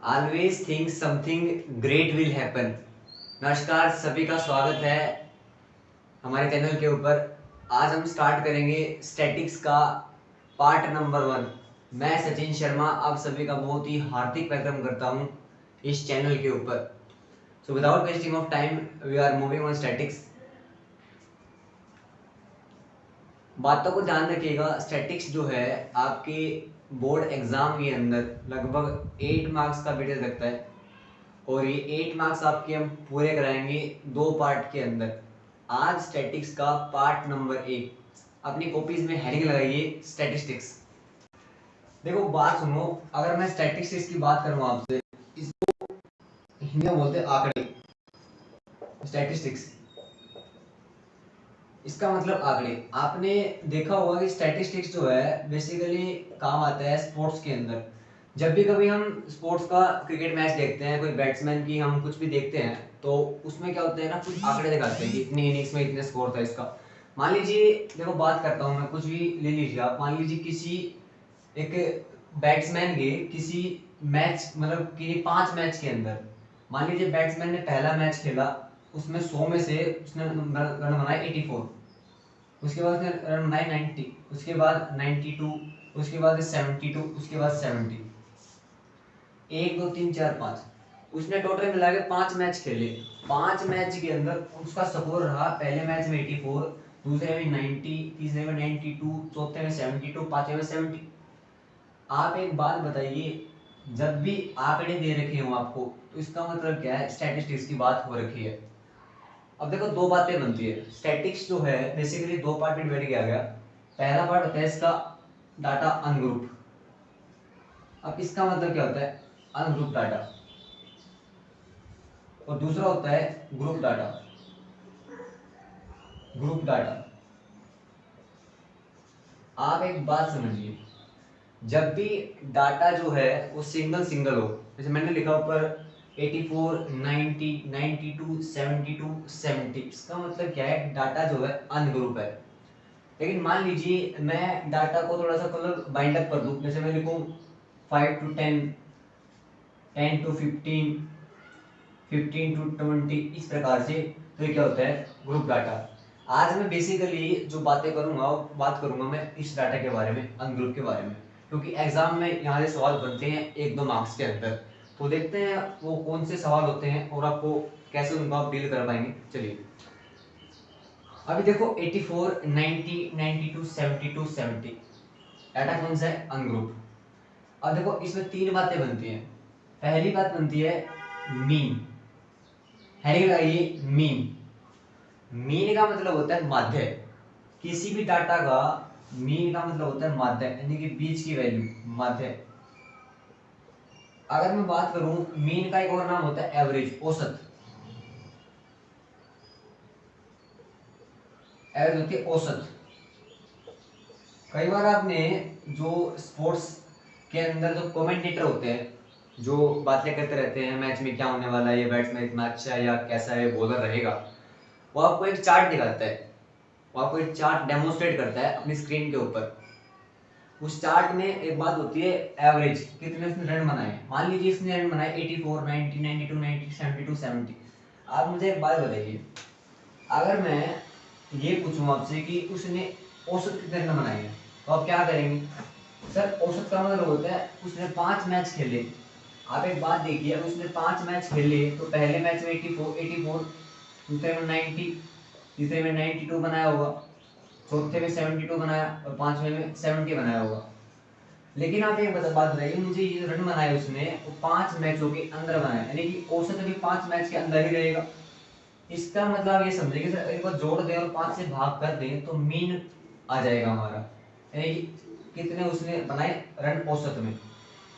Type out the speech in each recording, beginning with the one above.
Always think something great will happen. नमस्कार, सभी का स्वागत है हमारे चैनल के ऊपर। आज हम स्टार्ट करेंगे स्टैटिक्स का पार्ट नंबर 1। मैं सचिन शर्मा आप सभी का बहुत ही हार्दिक वेलकम करता हूं इस चैनल के ऊपर। So without wasting of time we are moving on statics. बातों को ध्यान रखिएगा, स्टैटिक्स जो है आपके बोर्ड एग्जाम के अंदर लगभग 8 मार्क्स का वेटेज रखता है और ये 8 मार्क्स आपके हम पूरे कराएंगे 2 पार्ट के अंदर। आज स्टैटिक्स का पार्ट नंबर 1। अपनी कॉपीज में हेडिंग लगाइए स्टैटिस्टिक्स। देखो बात सुनो, अगर मैं स्टैटिस्टिक्स की बात करूं आपसे, इसको हिंदी में बोलते हैं आंकड़े। स्टैटिस्टिक्स इसका मतलब आंकड़े। आपने देखा होगा कि स्टैटिस्टिक्स जो है बेसिकली काम आता है स्पोर्ट्स के अंदर। जब भी कभी हम स्पोर्ट्स का क्रिकेट मैच देखते हैं, कोई बैट्समैन की हम कुछ भी देखते हैं, तो उसमें क्या होता है ना, कुछ आंकड़े दिखाते हैं कि इतनी इनिंग्स में इतने स्कोर था इसका। मान लीजिए, देखो बात करता हूँ मैं, कुछ भी ले लीजिए आप। मान लीजिए किसी एक बैट्समैन के किसी मैच मतलब कि 5 मैच के अंदर, मान लीजिए बैट्समैन ने पहला मैच खेला, उसमें 100 में से उसने रन बनाए 84, उसके बाद उसने रन बनाए 90, उसके बाद 92, उसके बाद 72, उसके बाद 70, 1 2 3 4 5, उसने टोटल मिला के 5 मैच खेले। 5 मैच के अंदर उसका स्कोर रहा पहले मैच में 84, दूसरे में 90, तीसरे में 92, चौथे में 72, पांचवे में 70। आप एक बात बताइए, जब भी आंकड़े दे रखे हो आपको, तो इसका मतलब क्या है, स्टैटिस्टिक्स की बात हो रखी है। अब देखो दो बातें बनती है। स्टैटिक्स जो है बेसिकली 2 पार्ट में डिवाइड किया गया। पहला पार्ट होता है इसका डाटा अनग्रुप। अब इसका मतलब क्या होता है, अनग्रुप डाटा, और दूसरा होता है ग्रुप डाटा। ग्रुप डाटा, आप एक बात समझिए, जब भी डाटा जो है वो सिंगल सिंगल हो, जैसे मैंने लिखा ऊपर 84, 90, 92, 72, 70, इसका मतलब क्या है, डाटा जो है अनग्रुप है। लेकिन मान लीजिए मैं डाटा को थोड़ा सा कलर बाइंड अप कर दूं, जैसे मैं लिखूं 5 to 10, 10 to 15, 15 to 20, इस प्रकार से। तो ये क्या होता है, ग्रुप डाटा। आज मैं बेसिकली जो बातें करूंगा, बात करूंगा मैं इस डाटा के बारे में, अनग्रुप के बारे में, क्योंकि एग्जाम में यहाँ से सवाल बनते हैं 1-2 मार्क्स के अंदर। तो देखते हैं वो कौन से सवाल होते हैं और आपको कैसे उनको आप डील कर पाएंगे। चलिए अभी देखो 84, 90, 92, 72, 70 डाटा कौन सा है, अनग्रुप। अब देखो इसमें 3 बातें बनती हैं। पहली बात बनती है मीन। हेडिंग लगाइए मीन। मीन का मतलब होता है माध्य। किसी भी डाटा का मीन का मतलब होता है माध्य, यानी कि बीच की वैल्यू, माध्य। अगर मैं बात करूं, मीन का एक और नाम होता है एवरेज, औसत। एवरेज होती है औसत। कई बार आपने जो स्पोर्ट्स के अंदर जो कमेंटेटर होते हैं, जो बातें करते रहते हैं मैच में क्या होने वाला है, ये बैट्समैन इतना अच्छा है या कैसा है, बॉलर रहेगा, वो आपको एक चार्ट दिखाता है, वो आपको एक चार्ट डेमोन्स्ट्रेट करता है अपनी स्क्रीन के ऊपर। उस चार्ट में एक बात होती है एवरेज, कितने उसने रन बनाए। मान लीजिए इसने रन बनाए 84, 90, 92, 90, 72, 70। आप मुझे एक बात बताइए, अगर मैं ये पूछूं आपसे कि उसने औसत कितने रन बनाए हैं, तो आप क्या करेंगे। सर औसत का मतलब होता है उसने 5 मैच खेले। आप एक बात देखिए, अगर उसने 5 मैच खेले तो पहले मैच में 84, दूसरे में 90, तीसरे में 92 बनाया होगा, चौथे में 72 बनाया और पांचवे में 70 बनाया होगा। लेकिन आप एक बात बताइए मुझे, ये रन बनाए उसने वो 5 मैचों के अंदर बनाए, यानी कि औसत भी 5 मैच के अंदर ही रहेगा। इसका मतलब ये समझे कि सर एक बार जोड़ दें और 5 से भाग कर दें तो मीन आ जाएगा हमारा, यानी कि कितने उसने बनाए रन औसत में।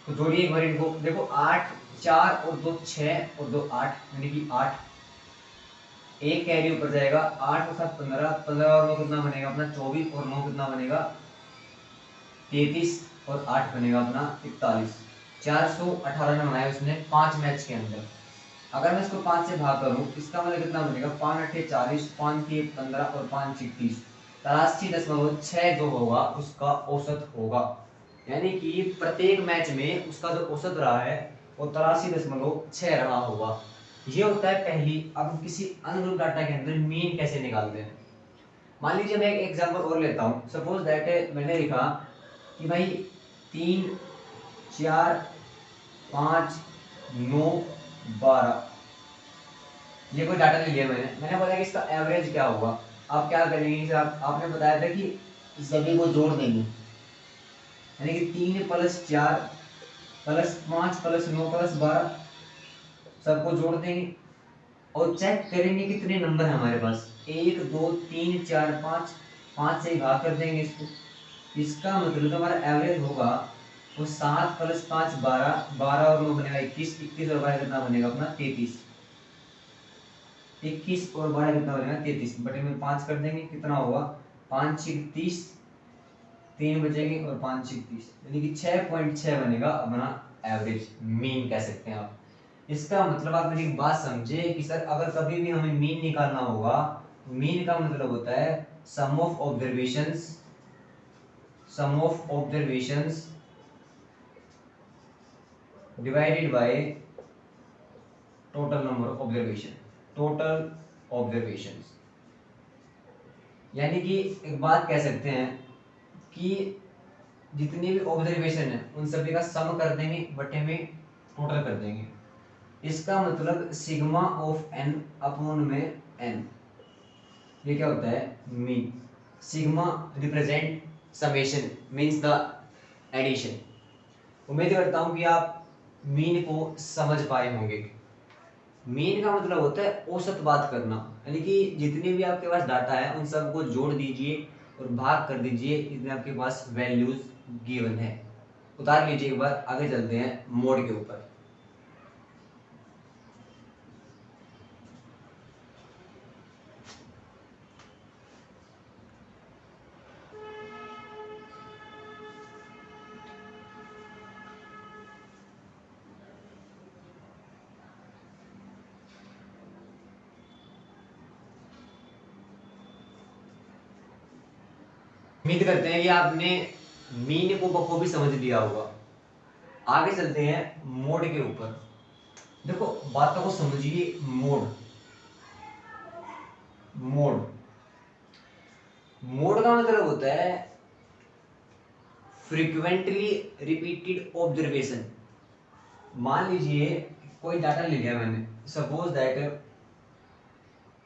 तो जोड़िए एक बार इनको, देखो 8, 4 और 2 6 और 2 8, यानी कि 8, एक कैरी ऊपर जाएगा, 8 और 7 15, 15 और 9 कितना बनेगा अपना 24, और 9 कितना बनेगा 33, और 8 बनेगा अपना 41। 418 रन बनाए उसने 5 मैच के अंदर। अगर मैं इसको 5 से भाग करूं, इसका मतलब कितना बनेगा, 5 8 40, 5 3 15 और 5 30, 83.6 जो होगा उसका औसत होगा। यानी कि प्रत्येक मैच में उसका जो औसत रहा है और 83.6 रहा होगा। ये होता है पहली। अब हम किसी अनग्रुप डाटा के अंदर मीन कैसे निकालते हैं। मान लीजिए मैं एक एग्जांपल और लेता हूँ। सपोज दैट मैंने लिखा कि भाई 3, 4, 5, 9, 12, ये कोई डाटा ले लिया मैंने बोला कि इसका एवरेज क्या होगा। आप क्या करेंगे सर, आपने बताया था कि सभी को जोड़ देंगे, यानी कि 3 + 4 + 5 + 9 + 12 सबको जोड़ देंगे और चेक करेंगे कितने नंबर है हमारे पास। 1 2 3 4 5, 5 से भाग कर देंगे इसको। इसका मतलब हमारा एवरेज होगा वो 7 + 5 12, 12 और 9 बनेगा 21, 21 और 12 कितना बनेगा अपना 33, 21 और 12 कितना बनेगा 33, बटे में 5 कर देंगे कितना होगा 5 6 30, 3 बचेंगे और 5 6 30, यानी कि 6.6 बनेगा अपना एवरेज, मीन कह सकते हैं आप। इसका मतलब आप मेरी बात समझे कि सर अगर कभी भी हमें मीन निकालना होगा, मीन का मतलब होता है sum of observations divided by total number of observations. यानी कि एक बात कह सकते हैं कि जितनी भी ऑब्जर्वेशन है उन सभी का सम कर देंगे बटे में टोटल कर देंगे। इसका मतलब सिग्मा ऑफ n अपॉन में n, ये क्या होता है mean. Sigma represent summation means the addition. उम्मीद करता हूं कि आप मीन को समझ पाए होंगे। मीन का मतलब होता है औसत बात करना, यानी कि जितने भी आपके पास डाटा है उन सबको जोड़ दीजिए और भाग कर दीजिए, इतने आपके पास वैल्यूज गिवन है। उतार लीजिए एक बार, आगे चलते हैं मोड के ऊपर। उम्मीद करते हैं कि आपने मीन को बखूबी समझ लिया होगा। आगे चलते हैं मोड के ऊपर। देखो बातों को समझिए। मोड मोड मोड का मतलब होता है फ्रीक्वेंटली रिपीटेड ऑब्जर्वेशन। मान लीजिए कोई डाटा ले लिया मैंने, सपोज दैट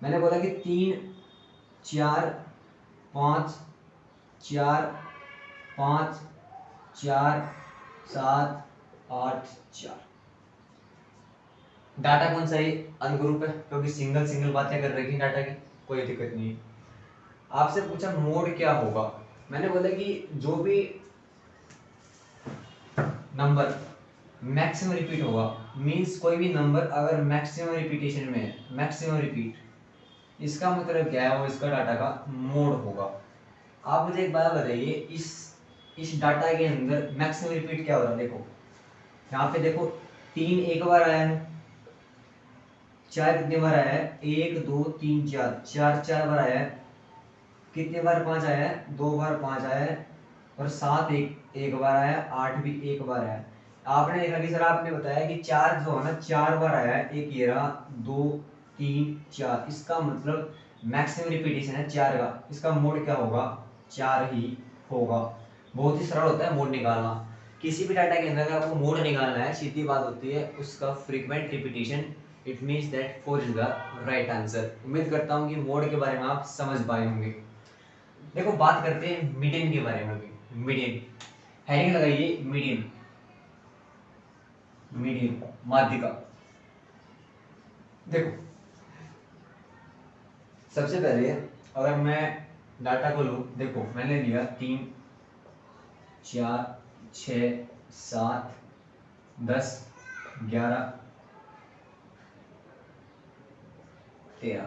मैंने बोला कि 3 4 5 4 5 4 7 8 4। डाटा कौन सा है अनग्रुप है, क्योंकि सिंगल सिंगल बातें कर रखी डाटा की, कोई दिक्कत नहीं है। आपसे पूछा मोड क्या होगा, मैंने बोला कि जो भी नंबर मैक्सिमम रिपीट होगा, मींस कोई भी नंबर अगर मैक्सिमम रिपीटेशन में है, मैक्सिमम रिपीट, इसका मतलब क्या है वो इसका डाटा का मोड होगा। आप मुझे एक बात बताइए, इस डाटा के अंदर मैक्सिमम रिपीट क्या हो रहा है। देखो यहाँ पे देखो 3 एक बार आया है, 4 कितनी बार आया है 1 2 3 4, 4 4 बार आया है, कितनी बार 5 आया है 2 बार 5 आया है, और 7 एक बार आया, 8 भी एक बार आया। आपने देखा कि सर आपने बताया कि 4 जो है ना 4 बार आया है, एक ये रहा 2 3 4, इसका मतलब मैक्सिमम रिपीटेशन है 4 का, इसका मोड क्या होगा 4 ही होगा। बहुत ही सरल होता है मोड निकालना। किसी भी डाटा के अंदर अगर आपको मोड निकालना है, सीधी बात होती है उसका frequent repetition, it means that 4 is the right answer. उम्मीद करता हूं कि मोड के बारे में आप समझ पाए होंगे। देखो बात करते हैं मीडियन के बारे में भी। मीडियन हेडिंग लगाइए, मीडियन, मीडियन माध्यिका। देखो सबसे पहले अगर मैं डाटा को लूं, देखो मैंने लिया 3 4 6 7 10 11 13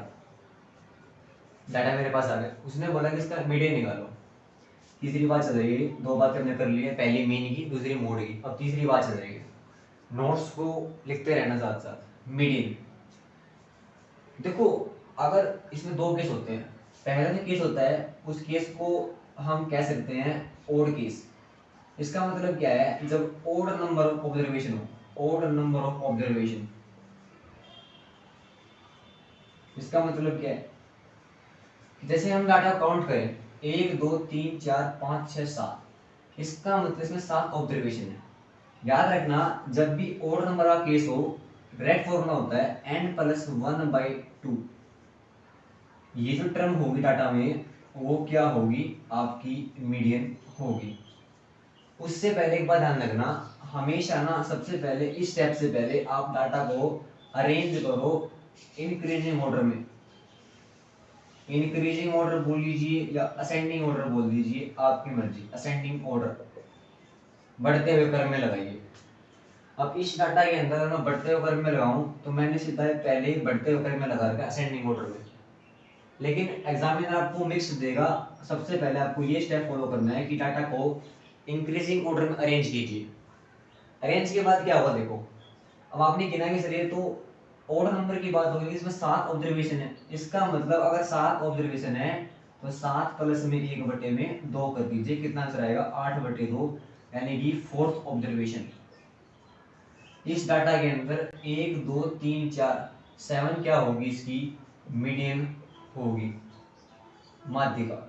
डाटा मेरे पास आ गया। उसने बोला कि इसका मीडियन निकालो। तीसरी बात चल रही है, दो बातें हमने कर ली है, पहली मीन की दूसरी मोड की, अब तीसरी बात चल रही है नोट्स को लिखते रहना साथ साथ। मीडियन देखो अगर इसमें दो केस होते हैं, पहला जो केस होता है उस केस को हम कह सकते हैं ओड केस। इसका मतलब क्या है, जब ओड नंबर ऑफ ऑब्जर्वेशन हो, odd number of observation। इसका मतलब क्या है, जैसे हम डाटा काउंट करें 1 2 3 4 5 6 7, इसका मतलब इसमें 7 ऑब्जर्वेशन है। याद रखना जब भी ओड नंबर का केस हो, डायरेक्ट फॉर्मूला होता है n+1/2। ये जो टर्म होगी डाटा में वो क्या होगी, आपकी मीडियन होगी। उससे पहले एक बात ध्यान रखना, हमेशा ना सबसे पहले इस स्टेप से पहले आप डाटा को अरेंज करो इंक्रीजिंग ऑर्डर में। इंक्रीजिंग ऑर्डर बोल लीजिए या असेंडिंग ऑर्डर बोल दीजिए, आपकी मर्जी। असेंडिंग ऑर्डर, बढ़ते हुए क्रम में लगाइए। अब इस डाटा के अंदर मैं बढ़ते हुए क्रम में लगाऊं तो मैंने सीधा पहले ही बढ़ते हुए क्रम में लगा रखा है असेंडिंग ऑर्डर में। लेकिन एग्जामिनर आपको मिक्स देगा, सबसे पहले आपको ये स्टेप फॉलो करना है कि डाटा को इंक्रीजिंग ऑर्डर में अरेंज कीजिए। अरेंज के बाद क्या होगा देखो, अब आपने गिना कि सर ये तो ओड नंबर की बात होगी, इसमें 7 ऑब्जर्वेशन है। इसका मतलब अगर 7 ऑब्जर्वेशन है तो 7 प्लस में 1/2 कर दीजिए, कितना आंसर आएगा 8/2, यानी कि 4th ऑब्जर्वेशन। इस डाटा के अंदर 1 2 3 4 7 क्या होगी, इसकी मीडियन होगी, माध्यिका।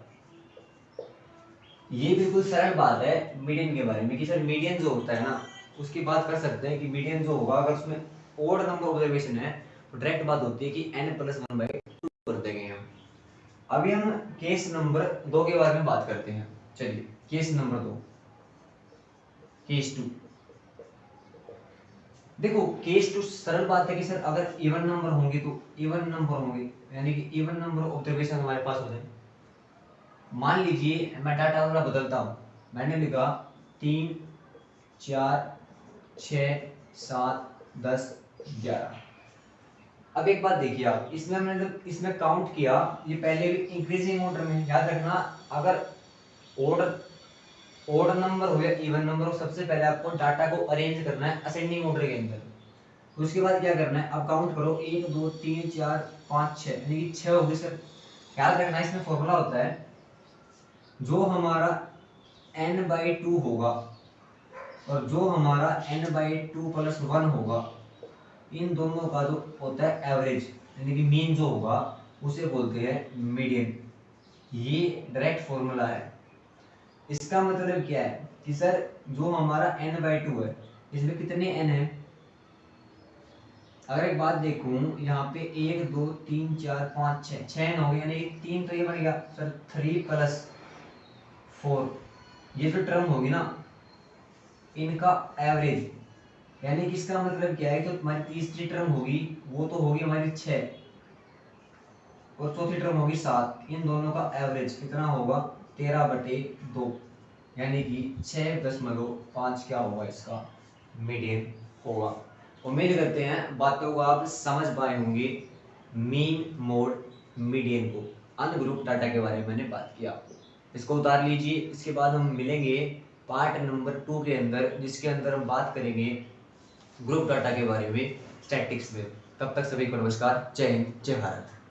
ये बिल्कुल सरल बात है मीडियन के बारे में कि सर मीडियन जो होता है ना उसकी बात कर सकते हैं कि मीडियन जो होगा अगर उसमें ओड नंबर ऑब्जर्वेशन है तो डायरेक्ट बात होती है कि n+1/2 कर देंगे हम। अभी हम केस नंबर 2 के बारे में बात करते हैं। चलिए केस नंबर 2, केस 2। देखो केस 2 सरल बात है कि सर अगर इवन नंबर होंगे तो इवन नंबर होंगे, यानी कि इवन नंबर ऑब्जर्वेशन हमारे पास हो जाए। मान लीजिए मैं डाटा थोड़ा बदलता हूं, मैंने लिखा 3 4 6 7 10 11। अब एक बात देखिए आप, इसमें मैंने जब इसमें काउंट किया, ये पहले भी इंक्रीजिंग ऑर्डर में। याद रखना अगर ऑर्डर नंबर हो या इवन नंबर हो, सबसे पहले आपको डाटा को अरेंज करना है असेंडिंग ऑर्डर के अंदर। उसके बाद क्या करना है, अब काउंट करो 1 2 3 4 5 6, यानी कि 6 हो गए सर। याद रखना इसमें फॉर्मूला होता है, जो हमारा n/2 होगा और जो हमारा n/2 + 1 होगा, इन दोनों का जो होता है एवरेज, यानी कि मीन जो होगा उसे बोलते हैं मीडियन। ये डायरेक्ट फॉर्मूला है। इसका मतलब क्या है कि सर जो हमारा n/2 है, इसमें कितने n है। अगर एक बात देखूं यहाँ पे 1 2 3 4 5 6 6 n हो गया, यानी 3 तो ये बन गया सर 3 + 4। ये जो टर्म होगी ना इनका एवरेज, यानी कि इसका मतलब क्या है कि हमारी तीसरी टर्म होगी वो तो होगी हमारी 6 और चौथी टर्म होगी 7। इन दोनों का एवरेज कितना होगा 13/2, यानी कि 6.5 क्या होगा, इसका मीडियन होगा। उम्मीद करते हैं बातों को आप समझ पाए होंगे। मीन मोड मीडियन को अनग्रुप डाटा के बारे में मैंने बात किया आपको, इसको उतार लीजिए। इसके बाद हम मिलेंगे पार्ट नंबर 2 के अंदर, जिसके अंदर हम बात करेंगे ग्रुप डाटा के बारे में, स्टैटिक्स में। तब तक सभी को नमस्कार, जय हिंद, जय भारत।